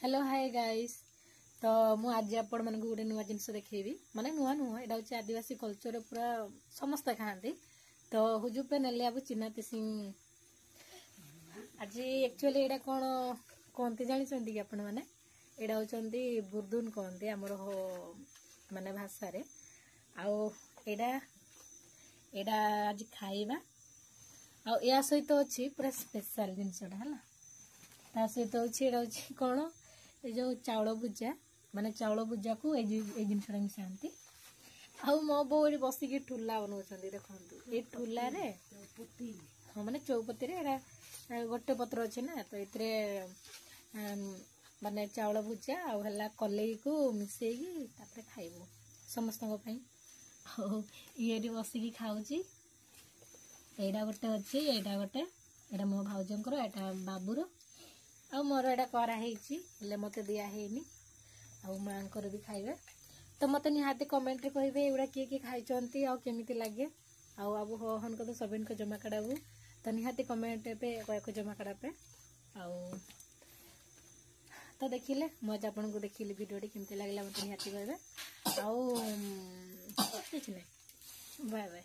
Hello hi guys. तो मु आज आपण मन गोटे नुआ जिनस देखी माने नुआ नुह एटा हूँ आदिवासी कल्चर पूरा समस्त खाती। तो हुजुपे नेले अब चिन्नाती सिंह आज एक्चुअली एटा कौन कहते जानते कि आपण मैंने एटा होचंदी बुर्दुन कहते आमर माने भाषा रे आउ एटा एटा आज खाइबा आ या सहित अच्छी पूरा स्पेशल जिनसटा है ता सहित अच्छी कौन ये जो चाउल भुजा माने चाउल भुजा को जिनसा मिसाती आउ मो बो बसिकी ठुला बनाऊँ देखो ये ठुला रे हाँ माने चौपती रे गोटे पत्र अच्छे ना तो ये माने चाउल भुजा आला कलई को मिसेगी खाइबू समस्त ये बसिकी खाऊची एटा गोटे अच्छी एटा गोटे एटा मो भाउजंकर एटा बाबूर आ मोर एटा कराई मत दिहनी आउ माँ भी खाइबे। तो मत निहाती कमेंट कहे एगुड़ा किए किए खाई आमती लगे आबू हन को तो सबन को जमा कड़ाबू तो निहाती कमेंट पे जमा कड़ा पे आउ तो देखिले मज आपन को देखिले वीडियो केमती लगला मत निहाती कहे आउ किछ नहीं बाय बाय।